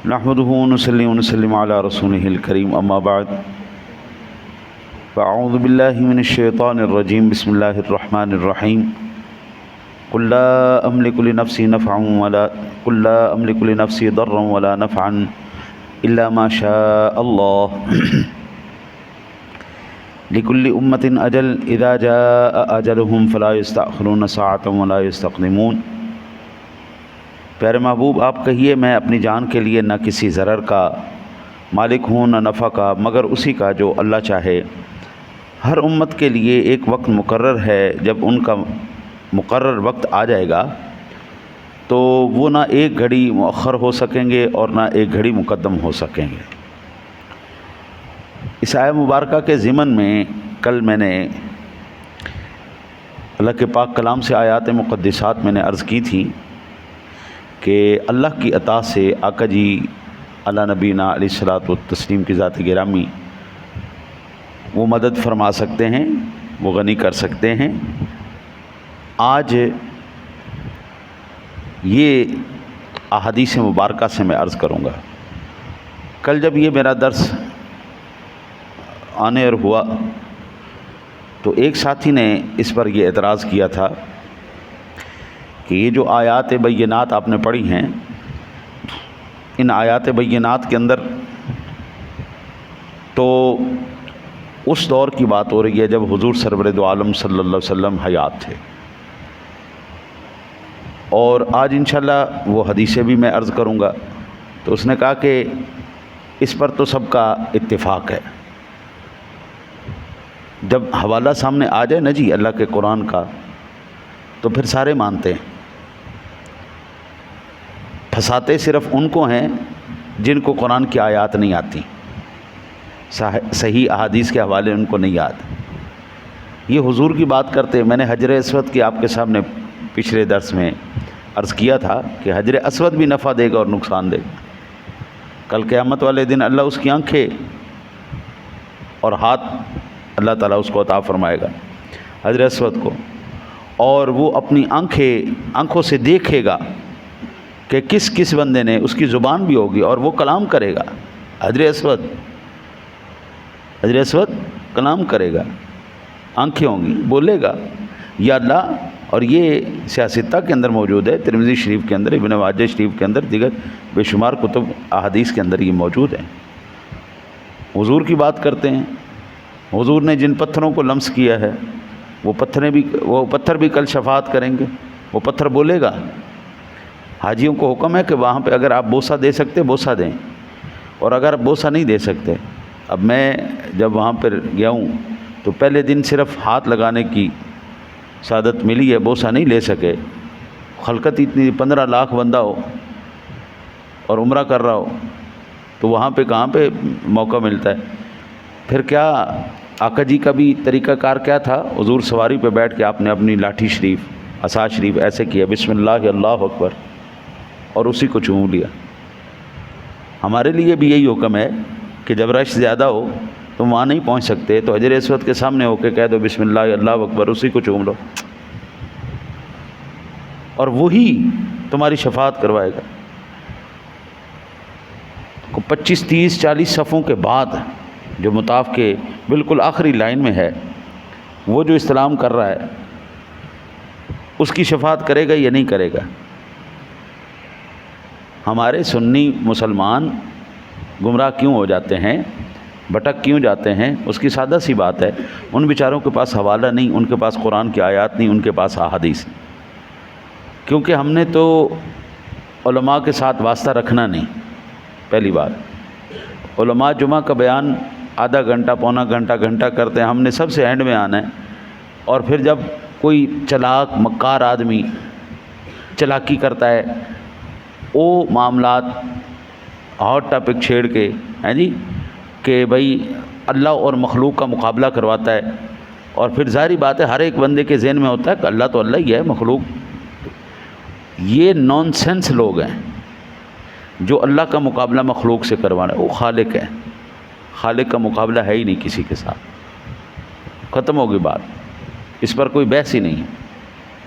نحمده ونصلي ونسلم على رسوله الكريم اما بعد فاعوذ بالله من الشيطان الرجيم بسم الله الرحمن الرحيم قل لا املك لنفسي ضرا ولا نفعا الا ما شاء الله لكل امة اجل اذا جاء اجلهم فلا يستأخرون ساعة ولا يستقدمون۔ پیارے محبوب، آپ کہیے میں اپنی جان کے لیے نہ کسی ضرر کا مالک ہوں نہ نفع کا مگر اسی کا جو اللہ چاہے۔ ہر امت کے لیے ایک وقت مقرر ہے، جب ان کا مقرر وقت آ جائے گا تو وہ نہ ایک گھڑی مؤخر ہو سکیں گے اور نہ ایک گھڑی مقدم ہو سکیں گے۔ اس آیہ مبارکہ کے ضمن میں کل میں نے اللہ کے پاک کلام سے آیات مقدسات میں نے عرض کی تھی کہ اللہ کی عطا سے آقا جی علی نبینا علیہ الصلاۃ والتسلیم کی ذات گرامی وہ مدد فرما سکتے ہیں، وہ غنی کر سکتے ہیں۔ آج یہ احادیث مبارکہ سے میں عرض کروں گا۔ کل جب یہ میرا درس آنے اور ہوا تو ایک ساتھی نے اس پر یہ اعتراض کیا تھا کہ یہ جو آیات بینات آپ نے پڑھی ہیں، ان آیات بینات کے اندر تو اس دور کی بات ہو رہی ہے جب حضور سرور دو عالم صلی اللہ علیہ وسلم حیات تھے، اور آج انشاءاللہ وہ حدیثیں بھی میں عرض کروں گا۔ تو اس نے کہا کہ اس پر تو سب کا اتفاق ہے، جب حوالہ سامنے آ جائے نا جی اللہ کے قرآن کا تو پھر سارے مانتے ہیں۔ پھنساتے صرف ان کو ہیں جن کو قرآن کی آیات نہیں آتی، صحیح احادیث کے حوالے ان کو نہیں یاد۔ یہ حضور کی بات کرتے، میں نے حجر اسود کی آپ کے سامنے پچھلے درس میں عرض کیا تھا کہ حجر اسود بھی نفع دے گا اور نقصان دے گا۔ کل قیامت والے دن اللہ اس کی آنکھیں اور ہاتھ اللہ تعالیٰ اس کو عطا فرمائے گا حجر اسود کو، اور وہ اپنی آنکھوں سے دیکھے گا کہ کس کس بندے نے، اس کی زبان بھی ہوگی اور وہ کلام کرے گا۔ حجر اسود کلام کرے گا، آنکھیں ہوں گی، بولے گا یا اللہ۔ اور یہ سیاستہ کے اندر موجود ہے، ترمذی شریف کے اندر، ابن ماجہ شریف کے اندر، دیگر بے شمار کتب احادیث کے اندر یہ موجود ہے۔ حضور کی بات کرتے ہیں، حضور نے جن پتھروں کو لمس کیا ہے وہ پتھر بھی کل شفاعت کریں گے، وہ پتھر بولے گا۔ حاجیوں کو حکم ہے کہ وہاں پہ اگر آپ بوسہ دے سکتے بوسہ دیں، اور اگر بوسہ نہیں دے سکتے، اب میں جب وہاں پر گیا ہوں تو پہلے دن صرف ہاتھ لگانے کی سعادت ملی ہے، بوسہ نہیں لے سکے۔ خلقت اتنی 15 لاکھ بندہ ہو اور عمرہ کر رہا ہو تو وہاں پہ کہاں پہ موقع ملتا ہے۔ پھر کیا آقا جی کا بھی طریقہ کار کیا تھا؟ حضور سواری پہ بیٹھ کے آپ نے اپنی لاٹھی شریف، عصا شریف ایسے کیا، بسم اللہ اللہ اکبر، اور اسی کو چوم لیا۔ ہمارے لیے بھی یہی حکم ہے کہ جب رش زیادہ ہو تو وہاں نہیں پہنچ سکتے تو حجر اسود کے سامنے ہو کے کہہ دو بسم اللہ اللہ اکبر، اسی کو چوم لو، اور وہی تمہاری شفاعت کروائے گا۔ 25 30 40 صفوں کے بعد جو مطاف کے بالکل آخری لائن میں ہے، وہ جو استلام کر رہا ہے اس کی شفاعت کرے گا یا نہیں کرے گا؟ ہمارے سنی مسلمان گمراہ کیوں ہو جاتے ہیں، بھٹک کیوں جاتے ہیں؟ اس کی سادہ سی بات ہے، ان بیچاروں کے پاس حوالہ نہیں، ان کے پاس قرآن کی آیات نہیں، ان کے پاس احادیث نہیں، کیونکہ ہم نے تو علماء کے ساتھ واسطہ رکھنا نہیں۔ پہلی بات، علماء جمعہ کا بیان آدھا گھنٹہ پونا گھنٹہ کرتے ہیں، ہم نے سب سے اینڈ میں آنا ہے، اور پھر جب کوئی چلاک مکار آدمی چلاکی کرتا ہے، وہ معاملات ہاٹ ٹاپک چھیڑ کے ہیں جی کہ بھائی اللہ اور مخلوق کا مقابلہ کرواتا ہے، اور پھر ظاہری بات ہے ہر ایک بندے کے ذہن میں ہوتا ہے کہ اللہ تو اللہ ہی ہے، مخلوق۔ یہ نان سینس لوگ ہیں جو اللہ کا مقابلہ مخلوق سے کروانا ہے۔ وہ خالق ہے، خالق کا مقابلہ ہے ہی نہیں کسی کے ساتھ، ختم ہوگی بات، اس پر کوئی بحث ہی نہیں ہے۔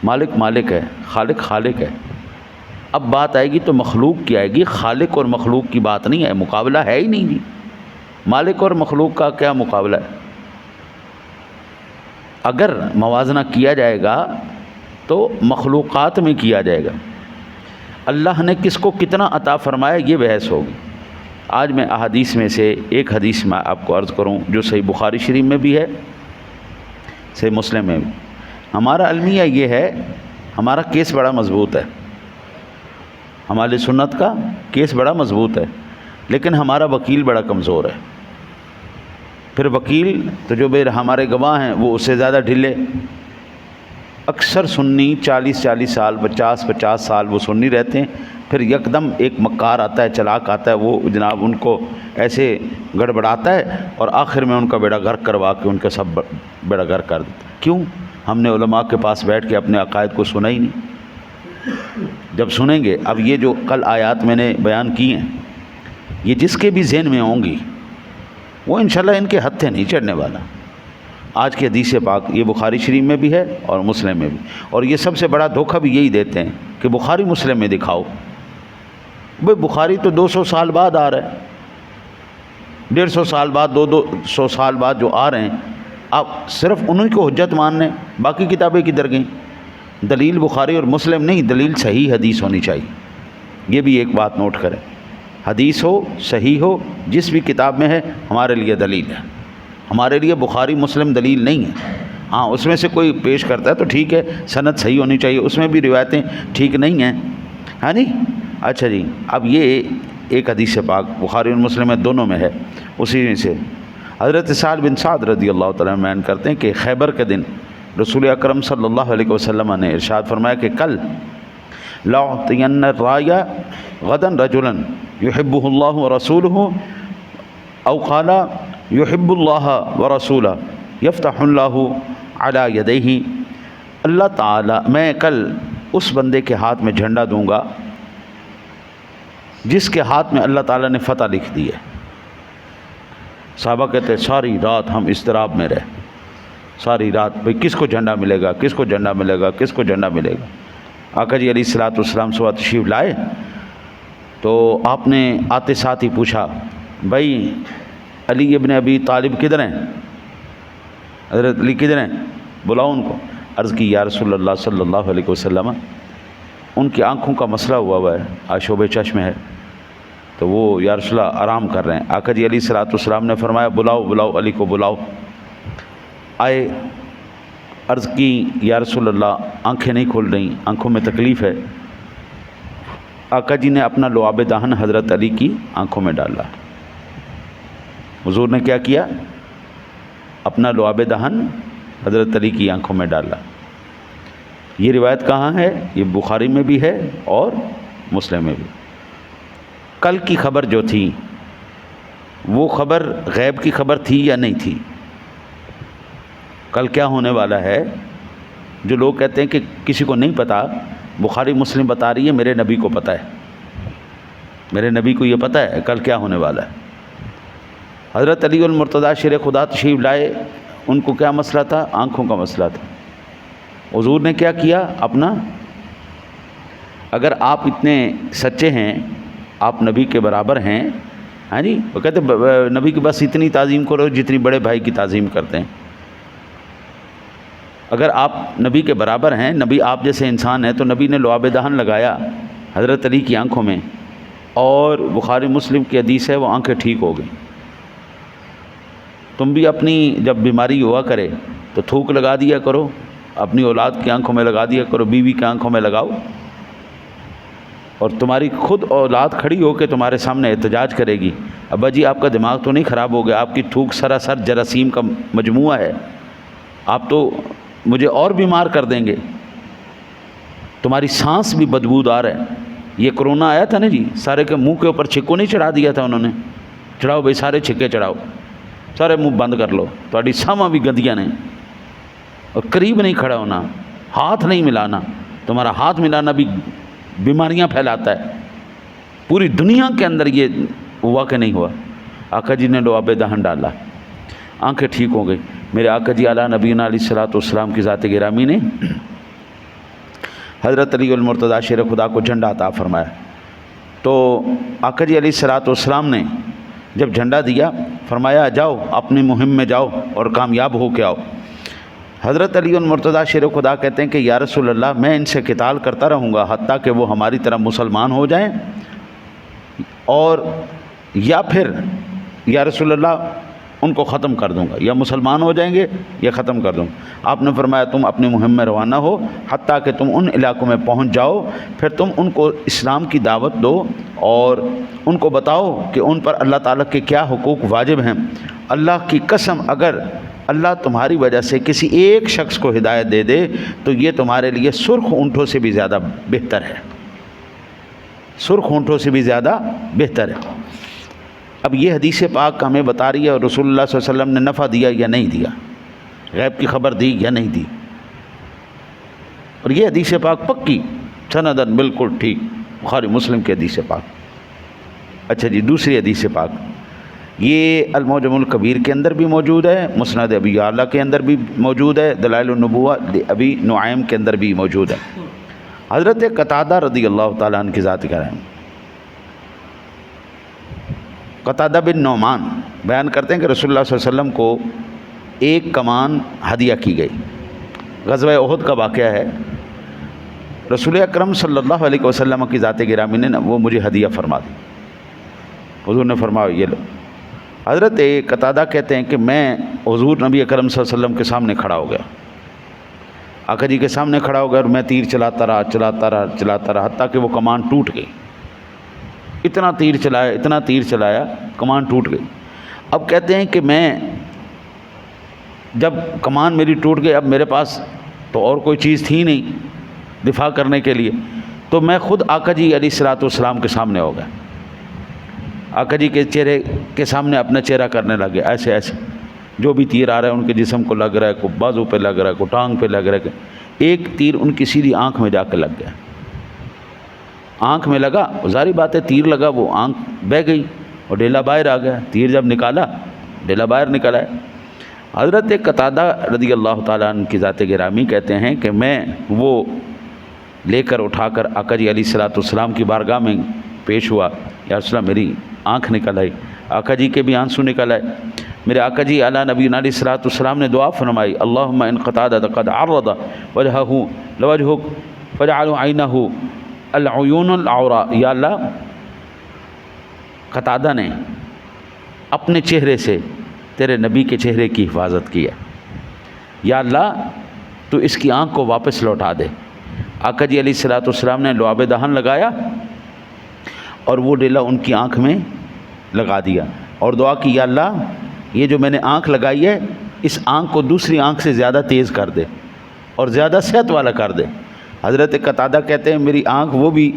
مالک مالک ہے، خالق خالق ہے۔ اب بات آئے گی تو مخلوق کی آئے گی، خالق اور مخلوق کی بات نہیں ہے، مقابلہ ہے ہی نہیں جی، مالک اور مخلوق کا کیا مقابلہ ہے؟ اگر موازنہ کیا جائے گا تو مخلوقات میں کیا جائے گا، اللہ نے کس کو کتنا عطا فرمایا یہ بحث ہوگی۔ آج میں احادیث میں سے ایک حدیث میں آپ کو عرض کروں جو صحیح بخاری شریف میں بھی ہے، صحیح مسلم میں بھی۔ ہمارا المیہ یہ ہے، ہمارا کیس بڑا مضبوط ہے، ہماری سنت کا کیس بڑا مضبوط ہے، لیکن ہمارا وکیل بڑا کمزور ہے۔ پھر وکیل تو جو ہمارے گواہ ہیں وہ اس سے زیادہ ڈھیلے، اکثر سنی 40 سال 50 سال وہ سنی رہتے ہیں، پھر یکدم ایک مکار آتا ہے، چلاک آتا ہے، وہ جناب ان کو ایسے گڑبڑاتا ہے اور آخر میں ان کا بیڑا غرق کروا کے ان کا سب بیڑا غرق کر دیتا ہے۔ کیوں؟ ہم نے علماء کے پاس بیٹھ کے اپنے عقائد کو سنا ہی نہیں۔ جب سنیں گے، اب یہ جو کل آیات میں نے بیان کی ہیں، یہ جس کے بھی ذہن میں ہوں گی وہ انشاءاللہ ان کے ہتھے نہیں چڑھنے والا۔ آج کی حدیث پاک یہ بخاری شریف میں بھی ہے اور مسلم میں بھی، اور یہ سب سے بڑا دھوکہ بھی یہی دیتے ہیں کہ بخاری مسلم میں دکھاؤ۔ بھئی بخاری تو 200 سال بعد آ رہا ہے، 150 سال بعد، 200 سال بعد جو آ رہے ہیں، آپ صرف انہی کو حجت مان رہے ہیں، باقی کتابیں کدھر گئیں؟ دلیل بخاری اور مسلم نہیں، دلیل صحیح حدیث ہونی چاہیے۔ یہ بھی ایک بات نوٹ کریں، حدیث ہو، صحیح ہو، جس بھی کتاب میں ہے ہمارے لیے دلیل ہے، ہمارے لیے بخاری مسلم دلیل نہیں ہے۔ ہاں اس میں سے کوئی پیش کرتا ہے تو ٹھیک ہے، سند صحیح ہونی چاہیے، اس میں بھی روایتیں ٹھیک نہیں ہیں، ہاں جی۔ اچھا جی، اب یہ ایک حدیث پاک بخاری اور مسلم میں دونوں میں ہے، اسی میں سے حضرت سعد بن سعد رضی اللہ تعالیٰ عنہ بیان کرتے ہیں کہ خیبر کے دن رسول اکرم صلی اللہ علیہ وسلم نے ارشاد فرمایا کہ کل لأعطین الرایہ غدا رجلا یحبہ اللہ ورسولہ او قال یحب اللہ ورسولہ یفتح اللہ علی یدیہ، اللہ تعالیٰ میں کل اس بندے کے ہاتھ میں جھنڈا دوں گا جس کے ہاتھ میں اللہ تعالیٰ نے فتح لکھ دی ہے۔ صحابہ کہتے ہیں ساری رات ہم اضطراب میں رہے، ساری رات بھئی کس کو جھنڈا ملے گا، کس کو جھنڈا ملے گا، کس کو جھنڈا ملے گا۔ آقا جی علیہ الصلوۃ والسلام صبح تشریف لائے تو آپ نے آتے ساتھ ہی پوچھا بھائی علی ابن ابی طالب کدھر ہیں، حضرت علی کدھر ہیں، بلاؤ ان کو۔ عرض کی یا رسول اللہ صلی اللہ علیہ وسلم ان کی آنکھوں کا مسئلہ ہوا ہے، آشوب چشم ہے، تو وہ یا رسول اللہ آرام کر رہے ہیں۔ آقا جی علیہ الصلوۃ والسلام نے فرمایا بلاؤ علی کو بلاؤ۔ آئے، عرض کی یا رسول اللہ آنکھیں نہیں کھول رہی، آنکھوں میں تکلیف ہے۔ آقا جی نے اپنا لعاب دہن حضرت علی کی آنکھوں میں ڈالا۔ حضور نے کیا کیا؟ اپنا لعاب دہن حضرت علی کی آنکھوں میں ڈالا۔ یہ روایت کہاں ہے؟ یہ بخاری میں بھی ہے اور مسلم میں بھی۔ کل کی خبر جو تھی وہ خبر غیب کی خبر تھی یا نہیں تھی؟ کل کیا ہونے والا ہے؟ جو لوگ کہتے ہیں کہ کسی کو نہیں پتہ، بخاری مسلم بتا رہی ہے میرے نبی کو پتہ ہے، میرے نبی کو یہ پتہ ہے کل کیا ہونے والا ہے۔ حضرت علی المرتضیٰ شیر خدا تشریف لائے، ان کو کیا مسئلہ تھا؟ آنکھوں کا مسئلہ تھا۔ حضور نے کیا کیا؟ اپنا، اگر آپ اتنے سچے ہیں، آپ نبی کے برابر ہیں، ہاں جی، وہ کہتے نبی کی بس اتنی تعظیم کرو جتنی بڑے بھائی کی تعظیم کرتے ہیں۔ اگر آپ نبی کے برابر ہیں، نبی آپ جیسے انسان ہیں، تو نبی نے لعاب دہن لگایا حضرت علی کی آنکھوں میں، اور بخاری مسلم کی حدیث ہے وہ آنکھیں ٹھیک ہو گئیں۔ تم بھی اپنی جب بیماری ہوا کرے تو تھوک لگا دیا کرو، اپنی اولاد کی آنکھوں میں لگا دیا کرو، بیوی کی آنکھوں میں لگاؤ، اور تمہاری خود اولاد کھڑی ہو کے تمہارے سامنے احتجاج کرے گی، ابا جی آپ کا دماغ تو نہیں خراب ہو گیا، آپ کی تھوک سراسر جراثیم کا مجموعہ ہے، آپ تو مجھے اور بیمار کر دیں گے، تمہاری سانس بھی بدبودار ہے۔ یہ کرونا آیا تھا نا جی، سارے کے منہ کے اوپر چھکو نہیں چڑھا دیا تھا انہوں نے، چڑھاؤ بھائی سارے چھکے چڑھاؤ، سارے منہ بند کر لو، تمہاری ساواں بھی گندیاں نے، اور قریب نہیں کھڑا ہونا، ہاتھ نہیں ملانا، تمہارا ہاتھ ملانا بھی بیماریاں پھیلاتا ہے۔ پوری دنیا کے اندر یہ ہوا کہ نہیں ہوا؟ آقا جی نے لعاب دہن ڈالا، آنکھیں ٹھیک ہو گئی۔ میرے آقا جی اعلیٰ نبینا علیہ الصلوۃ والسلام کی ذات گرامی نے حضرت علی المرتضیٰ شیر خدا کو جھنڈا عطا فرمایا. تو آقا جی علیہ الصلوۃ والسلام نے جب جھنڈا دیا فرمایا جاؤ اپنی مہم میں جاؤ اور کامیاب ہو کے آؤ. حضرت علی المرتضیٰ شیر خدا کہتے ہیں کہ یا رسول اللہ میں ان سے قتال کرتا رہوں گا حتیٰ کہ وہ ہماری طرح مسلمان ہو جائیں، اور یا پھر یا رسول اللہ ان کو ختم کر دوں گا، یا مسلمان ہو جائیں گے یا ختم کر دوں گا. آپ نے فرمایا تم اپنی مہم میں روانہ ہو حتیٰ کہ تم ان علاقوں میں پہنچ جاؤ، پھر تم ان کو اسلام کی دعوت دو اور ان کو بتاؤ کہ ان پر اللہ تعالیٰ کے کیا حقوق واجب ہیں. اللہ کی قسم اگر اللہ تمہاری وجہ سے کسی ایک شخص کو ہدایت دے دے تو یہ تمہارے لیے سرخ اونٹوں سے بھی زیادہ بہتر ہے، سرخ اونٹوں سے بھی زیادہ بہتر ہے. اب یہ حدیث پاک ہمیں بتا رہی ہے اور رسول اللہ صلی اللہ علیہ وسلم نے نفع دیا یا نہیں دیا، غیب کی خبر دی یا نہیں دی. اور یہ حدیث پاک پکی سندن بالکل ٹھیک، بخاری مسلم کے حدیث پاک. اچھا جی، دوسری حدیث پاک یہ المعجم الکبیر کے اندر بھی موجود ہے، مسند ابی یعلا کے اندر بھی موجود ہے، دلائل النبوہ ابی نعیم کے اندر بھی موجود ہے. حضرت قتادہ رضی اللہ تعالیٰ عنہ کی ذات کرائم، قتادہ بن نعمان بیان کرتے ہیں کہ رسول اللہ صلی اللہ علیہ وسلم کو ایک کمان ہدیہ کی گئی. غزوہ احد کا واقعہ ہے. رسول اکرم صلی اللہ علیہ وسلم کی ذات گرامی نے وہ مجھے ہدیہ فرما دی. حضور نے فرمایا یہ لو. حضرت قتادہ کہتے ہیں کہ میں حضور نبی اکرم صلی اللہ علیہ وسلم کے سامنے کھڑا ہو گیا، آقا جی کے سامنے کھڑا ہو گیا، اور میں تیر چلاتا رہا حتیٰ کہ وہ کمان ٹوٹ گئی. اتنا تیر چلایا کمان ٹوٹ گئی. اب کہتے ہیں کہ میں جب کمان میری ٹوٹ گئی، اب میرے پاس تو اور کوئی چیز تھی نہیں دفاع کرنے کے لیے، تو میں خود آقا جی علیہ الصلوۃ والسلام کے سامنے ہو گیا. آقا جی کے چہرے کے سامنے اپنا چہرہ کرنے لگے، ایسے ایسے جو بھی تیر آ رہا ہے ان کے جسم کو لگ رہا ہے، کوئی بازو پہ لگ رہا ہے، کوئی ٹانگ پہ لگ رہا ہے. ایک تیر ان کی سیدھی آنکھ میں جا کے لگ گیا. آنکھ میں لگا، ظاہری بات ہے تیر لگا، وہ آنکھ بہہ گئی اور ڈیلا باہر آ گیا. تیر جب نکالا ڈیلا باہر نکل آیا. حضرت قتادہ رضی اللہ تعالیٰ عنہ کی ذات گرامی کہتے ہیں کہ میں وہ لے کر اٹھا کر آقا جی علیہ الصلوۃ والسلام کی بارگاہ میں پیش ہوا. یا رسول اللہ میری آنکھ نکل آئی. آقا جی کے بھی آنسو نکل آئے. میرے آقا جی اعلیٰ نبی علیہ الصلوۃ والسلام نے دعا فرمائی، اللہم ان قتادہ قد عرض وجہہ لوجہک فاجعل عینہ العیون العوراء. یا اللہ قتادہ نے اپنے چہرے سے تیرے نبی کے چہرے کی حفاظت کی ہے، یا اللہ تو اس کی آنکھ کو واپس لوٹا دے. آقا جی علیہ الصلوۃ والسلام نے لعاب دہن لگایا اور وہ ڈیلا ان کی آنکھ میں لگا دیا اور دعا کی، یا اللہ یہ جو میں نے آنکھ لگائی ہے اس آنکھ کو دوسری آنکھ سے زیادہ تیز کر دے اور زیادہ صحت والا کر دے. حضرت قتادہ کہتے ہیں میری آنکھ وہ بھی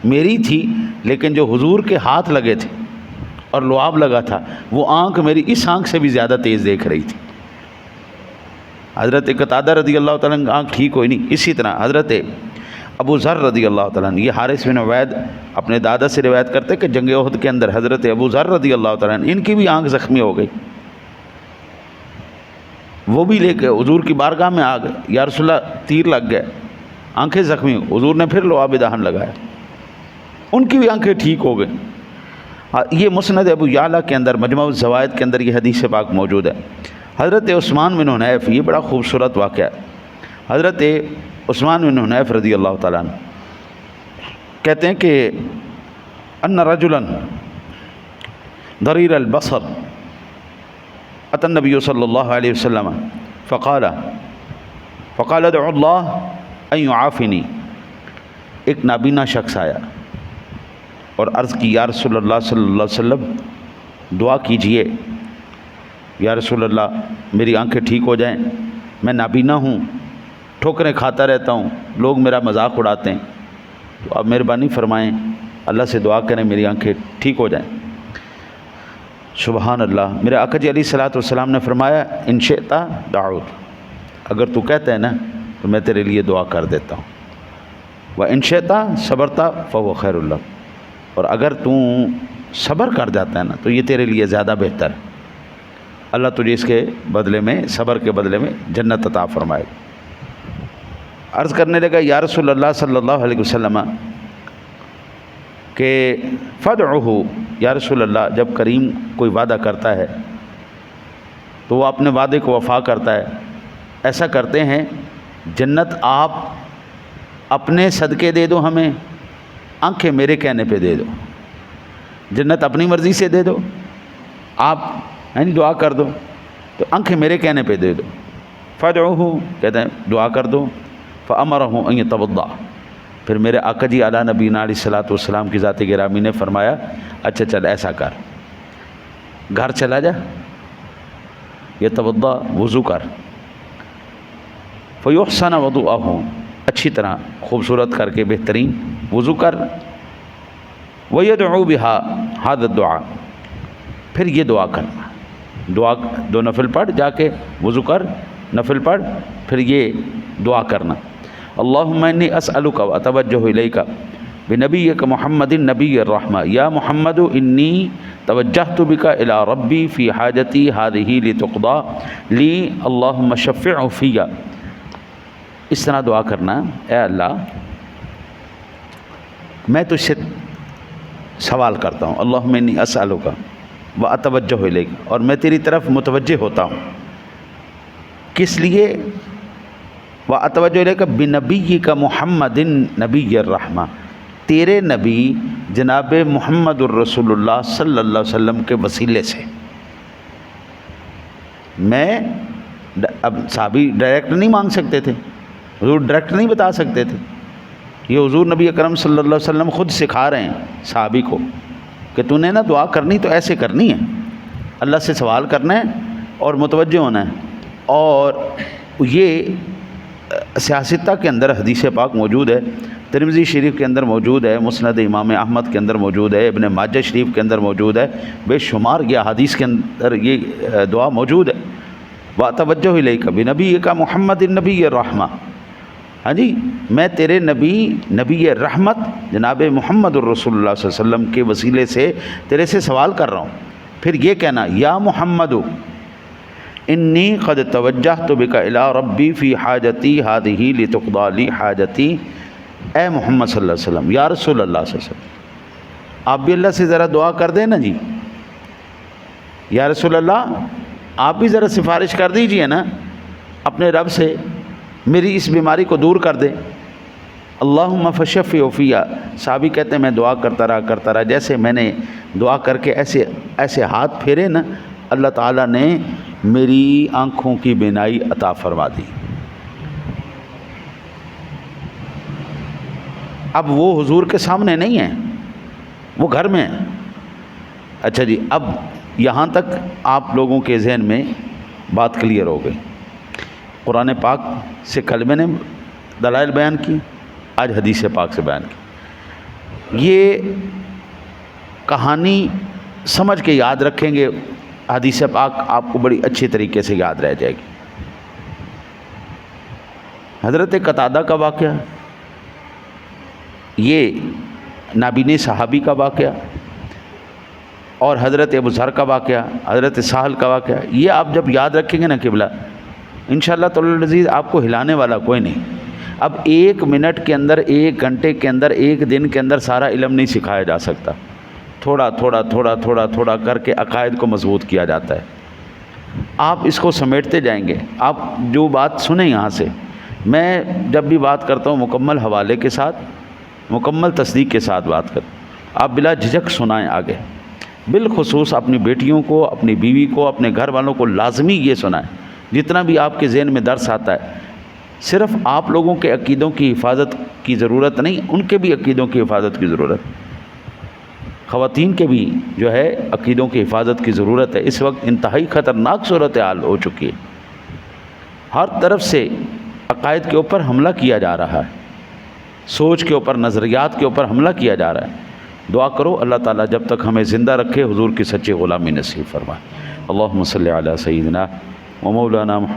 میری تھی، لیکن جو حضور کے ہاتھ لگے تھے اور لعاب لگا تھا وہ آنکھ میری اس آنکھ سے بھی زیادہ تیز دیکھ رہی تھی. حضرت قتادہ رضی اللہ تعالیٰ عنہ آنکھ ٹھیک ہوئی نہیں. اسی طرح حضرت ابو ذر رضی اللہ تعالیٰ عنہ، یہ حارث بن عبید اپنے دادا سے روایت کرتے کہ جنگ احد کے اندر حضرت ابو ذر رضی اللہ تعالیٰ عنہ ان کی بھی آنکھ زخمی ہو گئی. وہ بھی لے کے حضور کی بارگاہ میں آ گئے، یا رسول اللہ تیر لگ گئے، آنکھیں زخمی. حضور نے پھر لعاب دہن لگایا، ان کی بھی آنکھیں ٹھیک ہو گئیں. یہ مسند ابو یعلا کے اندر مجمع الزوائد کے اندر یہ حدیث پاک موجود ہے. حضرت عثمان بن حنیف، یہ بڑا خوبصورت واقعہ ہے. حضرت عثمان بن حنیف رضی اللہ تعالیٰ عنہ کہتے ہیں کہ ان رجلا ضریر البصر اتى النبي صلی اللہ علیہ وسلم فقال ادعو اللہ ان يعافني. ایک نابینا شخص آیا اور عرض کی، یا رسول اللہ صلی اللہ علیہ وسلم دعا کیجئے، یا رسول اللہ میری آنکھیں ٹھیک ہو جائیں، میں نابینا ہوں، ٹھوکریں کھاتا رہتا ہوں، لوگ میرا مذاق اڑاتے ہیں، تو آپ مہربانی فرمائیں اللہ سے دعا کریں میری آنکھیں ٹھیک ہو جائیں. سبحان اللہ. میرے آقا جی علیہ الصلوۃ والسلام نے فرمایا ان شئت دعوت، اگر تو کہتا ہے نا تو میں تیرے لیے دعا کر دیتا ہوں. وان شئت صبرت فهو خیر لک، اور اگر تو صبر کر جاتا ہے نا تو یہ تیرے لیے زیادہ بہتر ہے، اللہ تجھے اس کے بدلے میں، صبر کے بدلے میں جنت عطا فرمائے. عرض کرنے لگا یا رسول اللہ صلی اللہ علیہ وسلم کہ فادعہ، یا رسول اللہ جب کریم کوئی وعدہ کرتا ہے تو وہ اپنے وعدے کو وفا کرتا ہے. ایسا کرتے ہیں جنت آپ اپنے صدقے دے دو ہمیں، آنکھیں میرے کہنے پہ دے دو. جنت اپنی مرضی سے دے دو، آپ یعنی دعا کر دو، تو آنکھیں میرے کہنے پہ دے دو. فادعوہ کہتے ہیں دعا کر دو. فامرہ ان یتوضا، پھر میرے آقا جی اعلیٰ نبینا علیہ الصلوۃ والسلام کی ذات گرامی نے فرمایا اچھا چل ایسا کر، گھر چلا جا، یتوضا وضو کر. فیحسن وضوءہ، اچھی طرح خوبصورت کر کے بہترین وضو کر. ویدعو بہا ھذا الدعاء، پھر یہ دعا کرنا، دعا دو نفل پڑھ، جا کے وضو کر، نفل پڑھ، پھر یہ دعا کرنا. اللہم انی اسألک واتوجہ الیک بنبیک محمد نبی الرحمہ یا محمد انی توجہت بک الی ربی فی حاجتی ہذہ لتقضی لی اللہم شفع فی. اس طرح دعا کرنا، اے اللہ میں تجھ سے سوال کرتا ہوں، اللہم انی اسألک واتوجہ الیک، اور میں تیری طرف متوجہ ہوتا ہوں. کس لیے؟ واتوجہ الیک بنبیک محمد نبی الرحمہ، تیرے نبی جناب محمد الرسول اللہ صلی اللہ علیہ وسلم کے وسیلے سے. میں اب صحابی ڈائریکٹ نہیں مانگ سکتے تھے، حضور ڈائریکٹ نہیں بتا سکتے تھے. یہ حضور نبی اکرم صلی اللہ علیہ وسلم خود سکھا رہے ہیں صحابی کو کہ تو نے نا دعا کرنی تو ایسے کرنی ہے، اللہ سے سوال کرنا ہے اور متوجہ ہونا ہے. اور یہ سیاستہ کے اندر حدیث پاک موجود ہے، ترمذی شریف کے اندر موجود ہے، مسند امام احمد کے اندر موجود ہے، ابن ماجہ شریف کے اندر موجود ہے، بے شمار یہ حدیث کے اندر یہ دعا موجود ہے. واتوجہ الیک بنبیک محمد النبی الرحمہ، ہاں جی میں تیرے نبی رحمت جناب محمد الرسول اللہ صلی اللہ علیہ وسلم کے وسیلے سے تیرے سے سوال کر رہا ہوں. پھر یہ کہنا یا محمد انی قد توجہت بک الی ربی فی حاجتی ہذہ لتقضی لی حاجتی. اے محمد صلی اللہ علیہ وسلم، یا رسول اللہ صلی اللہ علیہ وسلم، آپ بھی اللہ سے ذرا دعا کر دیں نا جی. یا رسول اللہ آپ بھی ذرا سفارش کر دیجئے نا اپنے رب سے، میری اس بیماری کو دور کر دے. اللہم فشفع فیہ، صحابی کہتے ہیں میں دعا کرتا رہا، جیسے میں نے دعا کر کے ایسے ہاتھ پھیرے نا، اللہ تعالیٰ نے میری آنکھوں کی بینائی عطا فرما دی. اب وہ حضور کے سامنے نہیں ہیں، وہ گھر میں ہیں. اچھا جی، اب یہاں تک آپ لوگوں کے ذہن میں بات کلیئر ہو گئی. قرآن پاک سے کل میں نے دلائل بیان کی، آج حدیث پاک سے بیان کی. یہ کہانی سمجھ کے یاد رکھیں گے، حدیث پاک آپ کو بڑی اچھی طریقے سے یاد رہ جائے گی. حضرت قتادہ کا واقعہ، یہ نابینے صحابی کا واقعہ، اور حضرت ابو ذر کا واقعہ، حضرت سہل کا واقعہ، یہ آپ جب یاد رکھیں گے نا قبلہ، انشاءاللہ تعالی العزیز آپ کو ہلانے والا کوئی نہیں. اب 1 منٹ کے اندر، 1 گھنٹے کے اندر، 1 دن کے اندر سارا علم نہیں سکھایا جا سکتا. تھوڑا کر کے عقائد کو مضبوط کیا جاتا ہے. آپ اس کو سمیٹتے جائیں گے. آپ جو بات سنیں یہاں سے، میں جب بھی بات کرتا ہوں مکمل حوالے کے ساتھ، مکمل تصدیق کے ساتھ بات کرتا ہوں. آپ بلا جھجک سنائیں آگے، بالخصوص اپنی بیٹیوں کو، اپنی بیوی کو، اپنے گھر والوں کو لازمی یہ سنائیں. جتنا بھی آپ کے ذہن میں درس آتا ہے، صرف آپ لوگوں کے عقیدوں کی حفاظت کی ضرورت نہیں، ان کے بھی عقیدوں کی حفاظت کی ضرورت، خواتین کے بھی جو ہے عقیدوں کی حفاظت کی ضرورت ہے. اس وقت انتہائی خطرناک صورتحال ہو چکی ہے، ہر طرف سے عقائد کے اوپر حملہ کیا جا رہا ہے، سوچ کے اوپر، نظریات کے اوپر حملہ کیا جا رہا ہے. دعا کرو اللہ تعالیٰ جب تک ہمیں زندہ رکھے حضور کی سچی غلامی نصیب فرمائے. اللہم صلی علی سیدنا و مولانا محمد